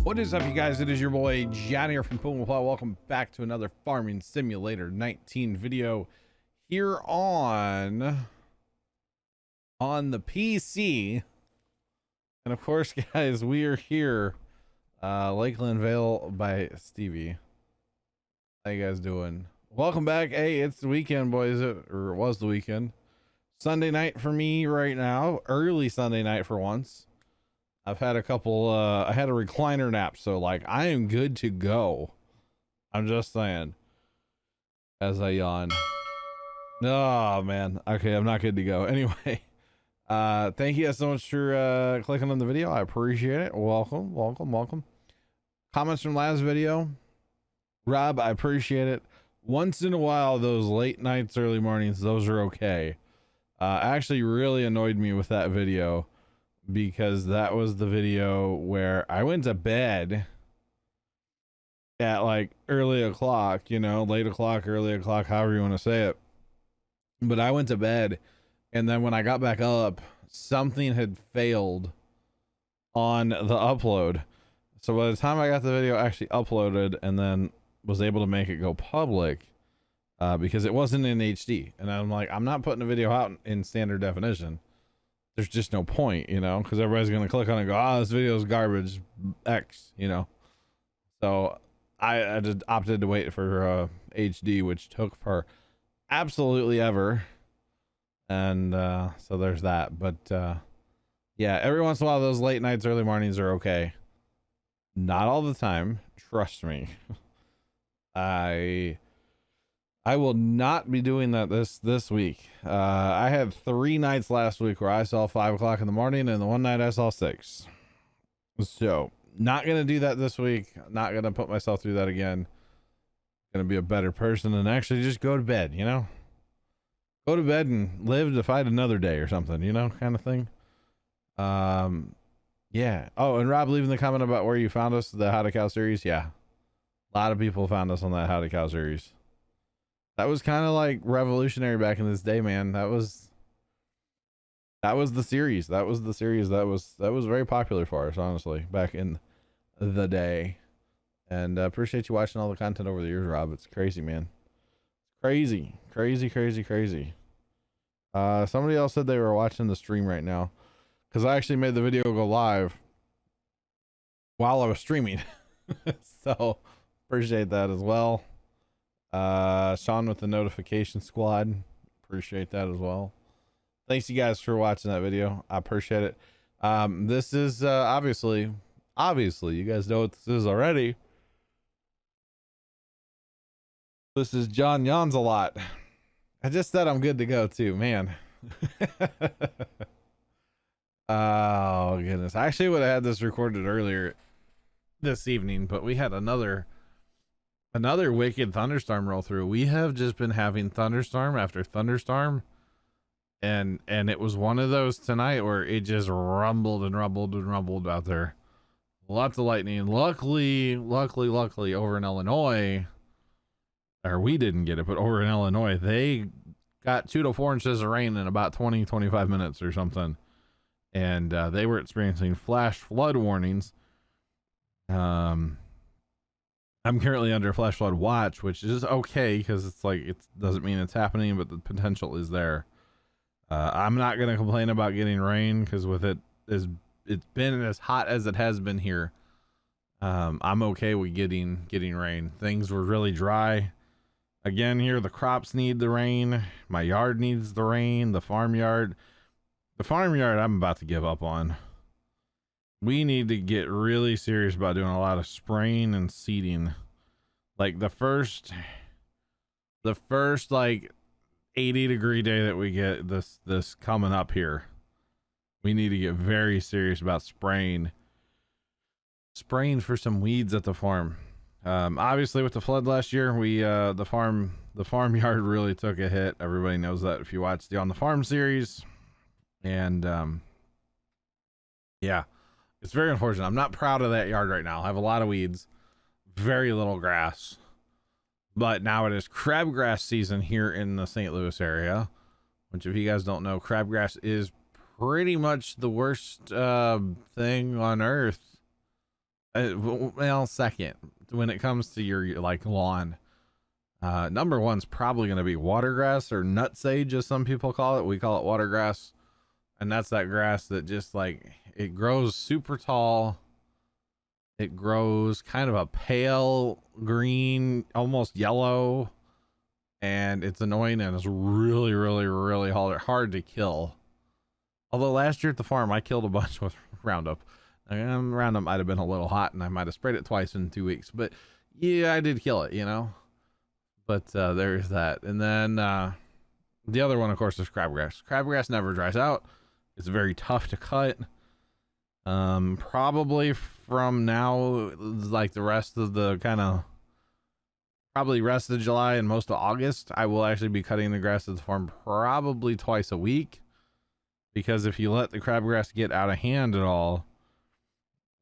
What is up, you guys? It is your boy Johnny here from Puma Plow. Welcome back to another Farming Simulator 19 video here on the PC. And of course, guys, we are here, Lakeland Vale by Stevie. How you guys doing? Welcome back. Hey, it's the weekend, boys, or it was the weekend. Sunday night for me right now, early Sunday night for once. I've had a couple, I had a recliner nap, so like I am good to go. I'm just saying, as I yawn. Oh man. Okay. I'm not good to go. Anyway, thank you guys so much for, clicking on the video. I appreciate it. Welcome, welcome, welcome. Comments from last video. Rob, I appreciate it. Once in a while, those late nights, early mornings, those are okay. Actually really annoyed me with that video, because that was the video where I went to bed at like early o'clock, you know, late o'clock, early o'clock, however you want to say it. But I went to bed, and then when I got back up, something had failed on the upload. So by the time I got the video actually uploaded and then was able to make it go public, because it wasn't in HD, and I'm like, I'm not putting a video out in standard definition. There's just no point, you know, because everybody's going to click on it and go, oh, this video is garbage X, you know. So I just opted to wait for HD, which took for absolutely ever. And so there's that. But yeah, every once in a while, those late nights, early mornings are okay. Not all the time. Trust me. I will not be doing that this week. I had 3 nights last week where I saw 5 o'clock in the morning, and the one night I saw 6. So not going to do that this week. Not going to put myself through that again. Going to be a better person and actually just go to bed, you know, go to bed and live to fight another day or something, you know, kind of thing. Yeah. Oh, and Rob leaving the comment about where you found us, the How to Cow series. Yeah. A lot of people found us on that How to Cow series. That was kind of like revolutionary back in this day, man. That was the series. That was the series that was very popular for us, honestly, back in the day. And appreciate you watching all the content over the years, Rob. It's crazy, man. Crazy. Somebody else said they were watching the stream right now, because I actually made the video go live while I was streaming. So appreciate that as well. Sean with the notification squad, appreciate that as well. Thanks you guys for watching that video. I appreciate it. This is obviously you guys know what this is already. This is John Yawns a lot. I just said I'm good to go too, man. Oh goodness, I actually would have had this recorded earlier this evening, but we had another wicked thunderstorm roll through. We have just been having thunderstorm after thunderstorm, and it was one of those tonight where it just rumbled and rumbled and rumbled out there. Lots of lightning. Luckily over in Illinois, or we didn't get it, but over in Illinois they got 2 to 4 inches of rain in about 20-25 minutes or something, and they were experiencing flash flood warnings. I'm currently under flash flood watch, which is okay because it's like, it doesn't mean it's happening, but the potential is there. I'm not going to complain about getting rain, because with it's been as hot as it has been here. I'm okay with getting rain. Things were really dry again here. The crops need the rain. My yard needs the rain. The farmyard I'm about to give up on. We need to get really serious about doing a lot of spraying and seeding. Like the first like 80-degree day that we get this coming up here, we need to get very serious about spraying for some weeds at the farm. Obviously with the flood last year, we the farmyard really took a hit. Everybody knows that if you watch the On the Farm series. And yeah, it's very unfortunate. I'm not proud of that yard right now. I have a lot of weeds, very little grass. But now it is crabgrass season here in the St. Louis area, which, if you guys don't know, crabgrass is pretty much the worst thing on earth Well, second, when it comes to your like lawn, number one's probably going to be watergrass or nutsedge, as some people call it. We call it watergrass, and that's that grass that just like it grows super tall. It grows kind of a pale green, almost yellow, and it's annoying and it's really, really, really hard to kill. Although last year at the farm, I killed a bunch with Roundup. Roundup might have been a little hot, and I might have sprayed it twice in 2 weeks. But yeah, I did kill it, you know. But there's that. And then the other one, of course, is crabgrass. Crabgrass never dries out. It's very tough to cut. Probably from now, like the rest of the probably rest of July and most of August, I will actually be cutting the grass at the farm probably twice a week. Because if you let the crabgrass get out of hand at all,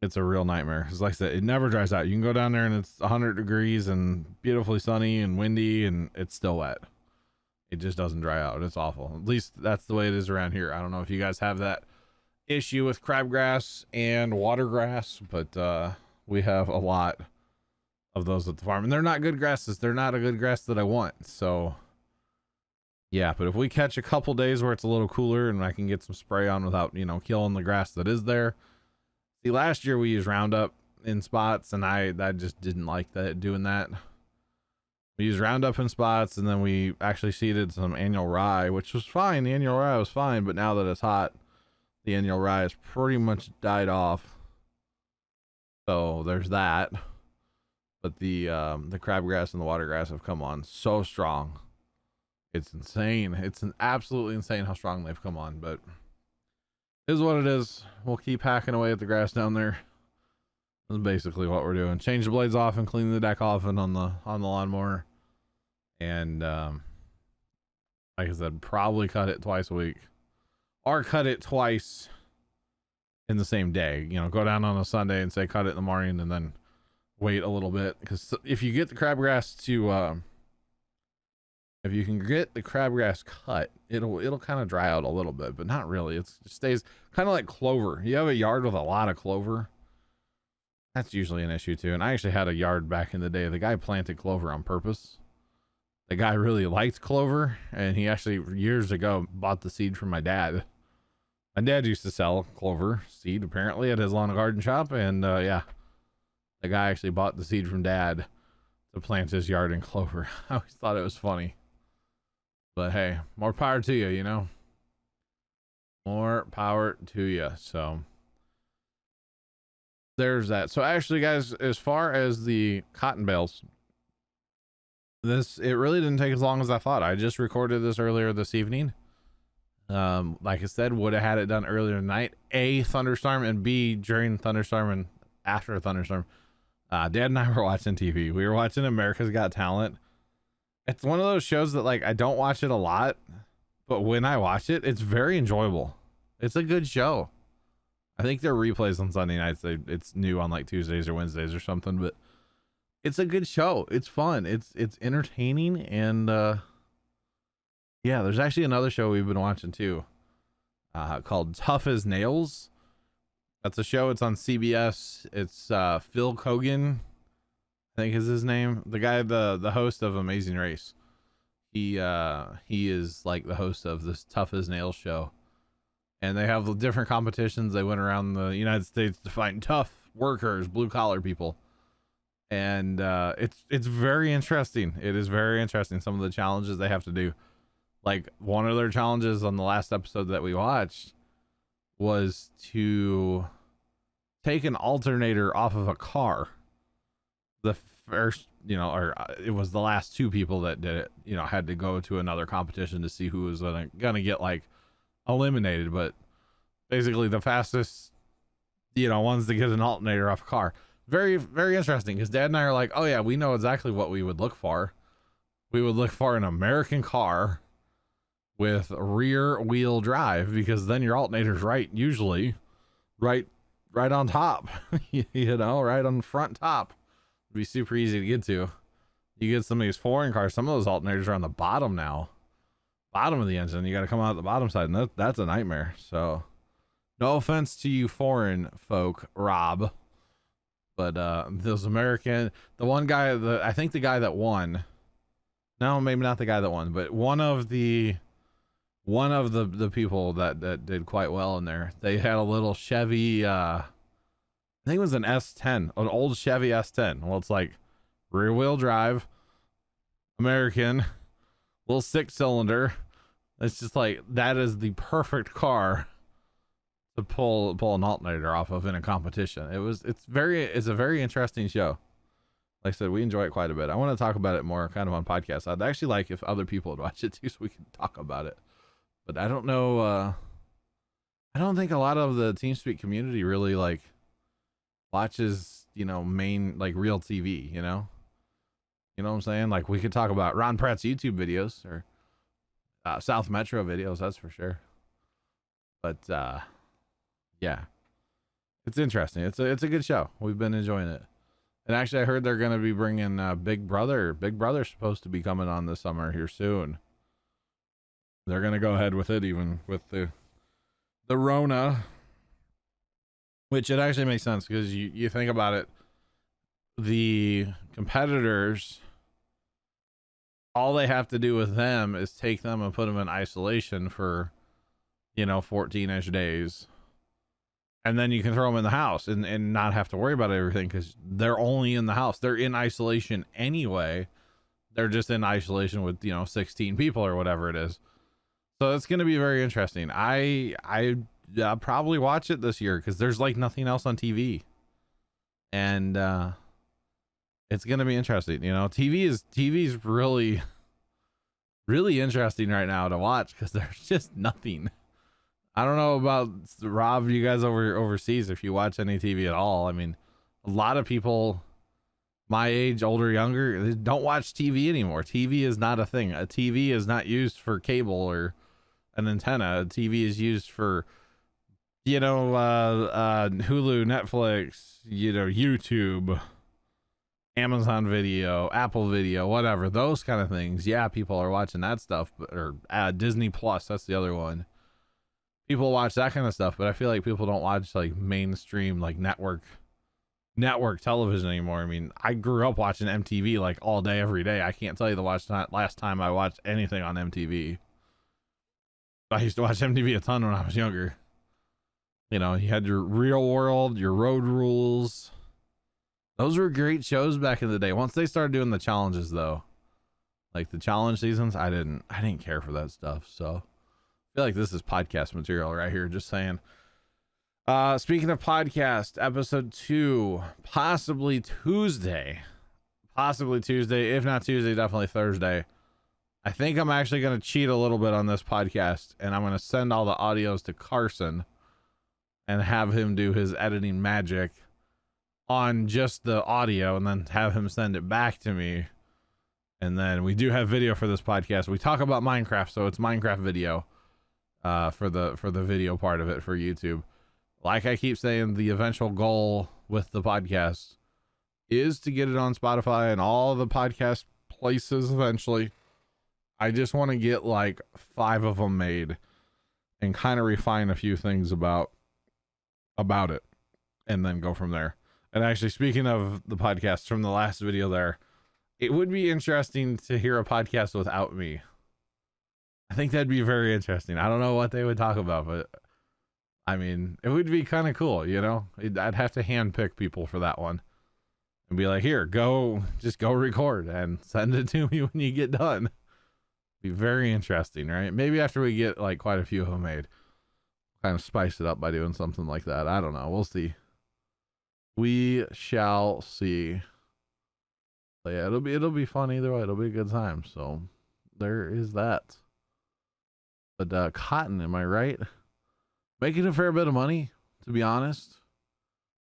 it's a real nightmare. Because like I said, it never dries out. You can go down there and it's 100 degrees and beautifully sunny and windy and it's still wet. It just doesn't dry out. It's awful. At least that's the way it is around here. I don't know if you guys have that issue with crabgrass and watergrass, but we have a lot of those at the farm. And they're not good grasses. They're not a good grass that I want. So yeah, but if we catch a couple days where it's a little cooler and I can get some spray on without, you know, killing the grass that is there. See, last year we used Roundup in spots and I just didn't like that doing that. We used Roundup in spots and then we actually seeded some annual rye, which was fine. The annual rye was fine, but now that it's hot, the annual rye has pretty much died off. So there's that. But the crabgrass and the watergrass have come on so strong. It's insane. It's absolutely insane how strong they've come on, but it is what it is. We'll keep hacking away at the grass down there. That's basically what we're doing. Change the blades off and clean the deck off and on the lawnmower. And like I said, probably cut it twice a week. Or cut it twice in the same day. You know, go down on a Sunday and say cut it in the morning and then wait a little bit. Because if you get the crabgrass to if you can get the crabgrass cut, it'll kind of dry out a little bit, but not really. It stays kind of like clover. You have a yard with a lot of clover, that's usually an issue too. And I actually had a yard back in the day. The guy planted clover on purpose. The guy really liked clover, and he actually years ago bought the seed from my dad. My dad used to sell clover seed apparently at his lawn and garden shop, and yeah, the guy actually bought the seed from dad to plant his yard in clover. I always thought it was funny. But hey, more power to you, you know? More power to you. So there's that. So actually, guys, as far as the cotton bales, it really didn't take as long as I thought. I just recorded this earlier this evening. Like I said, would have had it done earlier tonight. A, thunderstorm, and B, during thunderstorm and after a thunderstorm. Dad and I were watching TV. We were watching America's Got Talent. It's one of those shows that, like, I don't watch it a lot, but when I watch it, it's very enjoyable. It's a good show. I think there are replays on Sunday nights. It's new on like Tuesdays or Wednesdays or something, but it's a good show. It's fun. It's entertaining. And yeah, there's actually another show we've been watching too, called Tough as Nails. That's a show. It's on CBS. It's Phil Kogan, I think is his name. The guy, the host of Amazing Race. He is like the host of this Tough as Nails show. And they have different competitions. They went around the United States to find tough workers, blue collar people. And it's very interesting. It is very interesting. Some of the challenges they have to do. Like one of their challenges on the last episode that we watched was to take an alternator off of a car. The first, or it was the last two people that did it, had to go to another competition to see who was gonna get like eliminated. But basically the fastest, ones to get an alternator off a car. Very, very interesting, because Dad and I are like, oh yeah, we know exactly what we would look for. We would look for an American car with rear wheel drive, because then your alternator's usually right on top, right on the front top. It'd be super easy to get to. You get some of these foreign cars, some of those alternators are on the bottom now, bottom of the engine. You got to come out the bottom side, and that's a nightmare. So no offense to you foreign folk, Rob, But those American, the one guy, I think the guy that won, no, maybe not the guy that won, but one of the people that did quite well in there. They had a little Chevy, I think it was an S10, an old Chevy S10. Well, it's like rear wheel drive, American, little 6-cylinder. It's just like, that is the perfect car to pull an alternator off of in a competition. It's a very interesting show. Like I said, we enjoy it quite a bit. I want to talk about it more kind of on podcasts. I'd actually like if other people would watch it too, so we can talk about it. But I don't know, I don't think a lot of the TeamSpeak community really like watches, main, like, real TV, you know what I'm saying? Like, we could talk about Ron Pratt's YouTube videos or South Metro videos, that's for sure. But yeah, it's interesting. It's a good show. We've been enjoying it. And actually, I heard they're going to be bringing Big Brother. Big Brother's supposed to be coming on this summer here soon. They're going to go ahead with it, even with the Rona, which it actually makes sense because you think about it. The competitors, all they have to do with them is take them and put them in isolation for, 14-ish days. And then you can throw them in the house and not have to worry about everything because they're only in the house. They're in isolation anyway. They're just in isolation with, 16 people or whatever it is. So it's going to be very interesting. I'll probably watch it this year because there's like nothing else on TV. And it's going to be interesting. TV's really, really interesting right now to watch because there's just nothing. I don't know about Rob, you guys overseas, if you watch any TV at all. I mean, a lot of people my age, older, younger, they don't watch TV anymore. TV is not a thing. A TV is not used for cable or an antenna. A TV is used for, Hulu, Netflix, YouTube, Amazon Video, Apple Video, whatever, those kind of things. Yeah, people are watching that stuff, or Disney Plus, that's the other one. People watch that kind of stuff, but I feel like people don't watch like mainstream, like network television anymore. I mean, I grew up watching MTV like all day, every day. I can't tell you the last time I watched anything on MTV. I used to watch MTV a ton when I was younger. You had your Real World, your Road Rules. Those were great shows back in the day. Once they started doing the challenges though, like the challenge seasons, I didn't care for that stuff. So I feel like this is podcast material right here, just saying. Speaking of podcast, episode 2, possibly Tuesday. If not Tuesday, definitely Thursday. I think I'm actually going to cheat a little bit on this podcast, and I'm going to send all the audios to Carson and have him do his editing magic on just the audio, and then have him send it back to me. And then we do have video for this podcast. We talk about Minecraft, so it's Minecraft video for the video part of it for YouTube. Like I keep saying, the eventual goal with the podcast is to get it on Spotify and all the podcast places eventually. I just want to get like 5 of them made and kind of refine a few things about it and then go from there. And actually, speaking of the podcast from the last video there, it would be interesting to hear a podcast without me. I think that'd be very interesting. I don't know what they would talk about, but I mean, it would be kind of cool, I'd have to handpick people for that one and be like, here, just go record and send it to me when you get done. Be very interesting, right? Maybe after we get like quite a few of them made, kind of spice it up by doing something like that. I don't know. We'll see. We shall see. But yeah, it'll be fun either way. It'll be a good time. So there is that. But cotton, am I right? Making a fair bit of money, to be honest.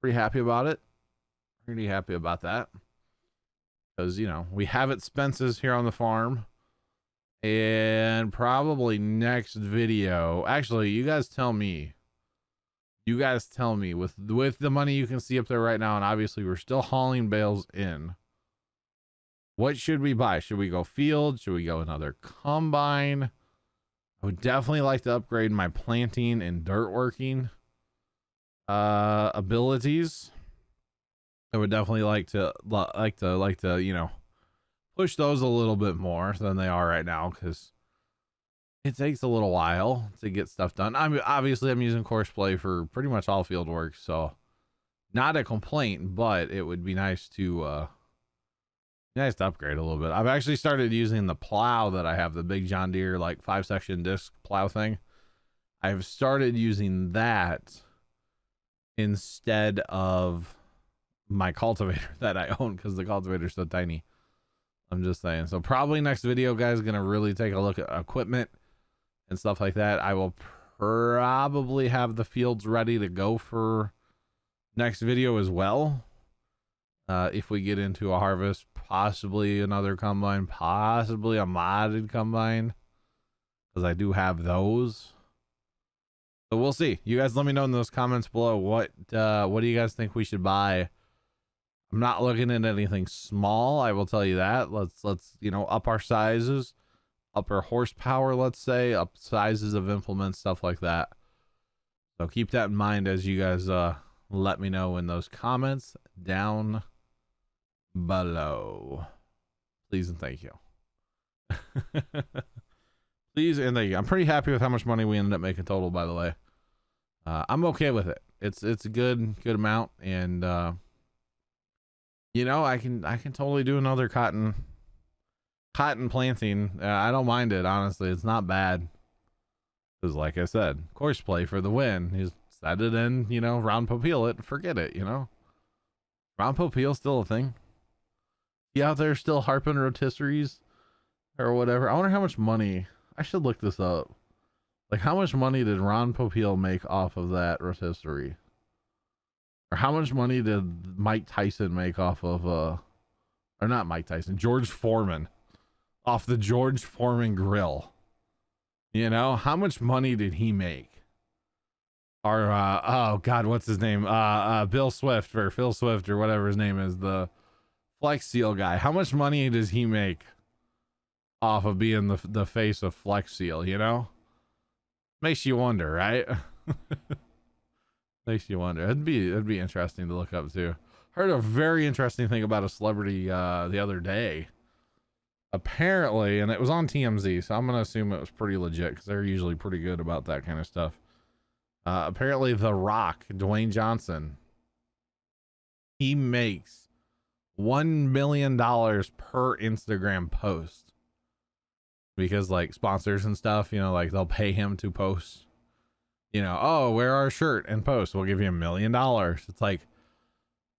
Pretty happy about it. Pretty happy about that. Because, we have expenses here on the farm. And probably next video. Actually, you guys tell me. With the money you can see up there right now, and obviously we're still hauling bales in. What should we buy? Should we go field? Should we go another combine? I would definitely like to upgrade my planting and dirt working abilities. I would definitely like to, you know, push those a little bit more than they are right now, because it takes a little while to get stuff done. I'm using course play for pretty much all field work, so not a complaint, but it would be nice to upgrade a little bit. I've actually started using the plow that I have, the big John Deere like 5-section disc plow thing. I've started using that instead of my cultivator that I own, because the cultivator is so tiny. I'm just saying. So probably next video, guys, gonna really take a look at equipment and stuff like that. I will probably have the fields ready to go for next video as well. If we get into a harvest, possibly another combine, possibly a modded combine, because I do have those. So we'll see. You guys let me know in those comments below what do you guys think we should buy. I'm not looking at anything small, I will tell you that. Let's you know, up our sizes, up our horsepower, let's say, up sizes of implements, stuff like that. So keep that in mind as you guys let me know in those comments down below. Please and thank you. Please and thank you. I'm pretty happy with how much money we ended up making total, by the way. I'm okay with it. It's a good amount, and you know, I can totally do another cotton planting. I don't mind it, honestly. It's not bad, because like I said, course play for the win. He's set it in, you know, round popeel it, forget it, you know. Round popeel still a thing. You out there still harping rotisseries or whatever? I wonder how much money. I should look this up. Like, how much money did Ron Popeil make off of that rotisserie? Or how much money did Mike Tyson make off of or not Mike Tyson, George Foreman, off the George Foreman grill? You know, how much money did he make? Or oh god, what's his name? Bill Swift, or Phil Swift, or whatever his name is, the Flex Seal guy. How much money does he make off of being the face of Flex Seal, you know? Makes you wonder, right? Makes you wonder. It'd be interesting to look up too. Heard a very interesting thing about a celebrity the other day. Apparently, and it was on TMZ, so I'm gonna assume it was pretty legit, because they're usually pretty good about that kind of stuff. Apparently The Rock, Dwayne Johnson, he makes $1 million per Instagram post, because like sponsors and stuff, you know, like they'll pay him to post, you know, oh, wear our shirt and post, we'll give you $1 million. It's like,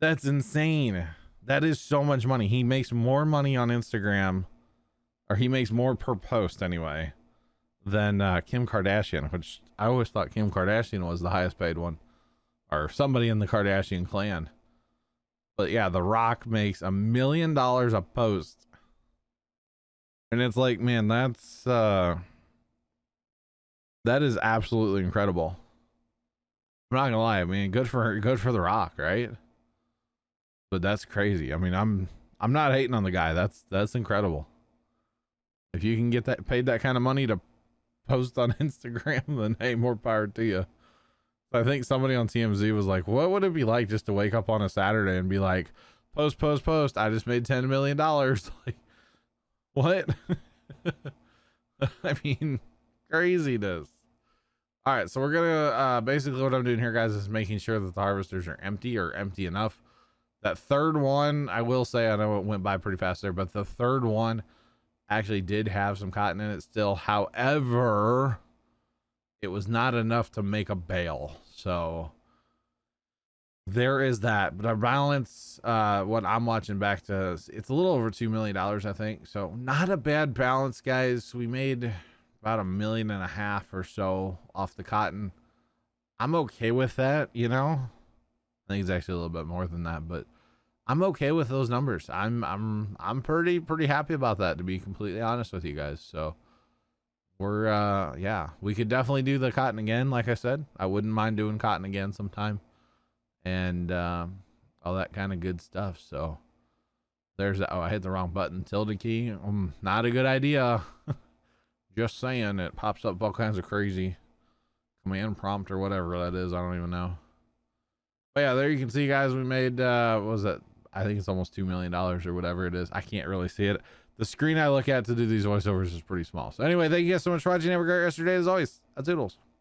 that's insane. That is so much money. He makes more money on Instagram, or he makes more per post anyway, than Kim Kardashian, which I always thought Kim Kardashian was the highest paid one, or somebody in the Kardashian clan. But yeah, The Rock makes $1 million a post. And it's like, man, that is absolutely incredible. I'm not gonna lie. I mean, good for The Rock, right? But that's crazy. I mean, I'm not hating on the guy. That's incredible. If you can get that paid that kind of money to post on Instagram, then hey, more power to you. I think somebody on TMZ was like, what would it be like just to wake up on a Saturday and be like, post, I just made $10 million. Like, what? I mean, craziness. All right, so we're gonna basically what I'm doing here, guys, is making sure that the harvesters are empty, or empty enough. That third one, I will say, I know it went by pretty fast there, but the third one actually did have some cotton in it still. However, it was not enough to make a bale, so there is that. But our balance, what I'm watching back to, it's a little over $2 million, I think. So not a bad balance, guys. We made about $1.5 million or so off the cotton. I'm okay with that, you know. I think it's actually a little bit more than that, but I'm okay with those numbers. I'm pretty happy about that, to be completely honest with you guys. So we're yeah, we could definitely do the cotton again. Like I said, I wouldn't mind doing cotton again sometime, and all that kind of good stuff. So there's that. Oh, I hit the wrong button. Tilde key, not a good idea. Just saying. It pops up all kinds of crazy command prompt or whatever that is. I don't even know. But yeah, there you can see, guys, we made, what was that? I think it's almost $2 million or whatever it is. I can't really see it. The screen I look at to do these voiceovers is pretty small. So anyway, thank you guys so much for watching. Have a great rest of your day as always. Toodles.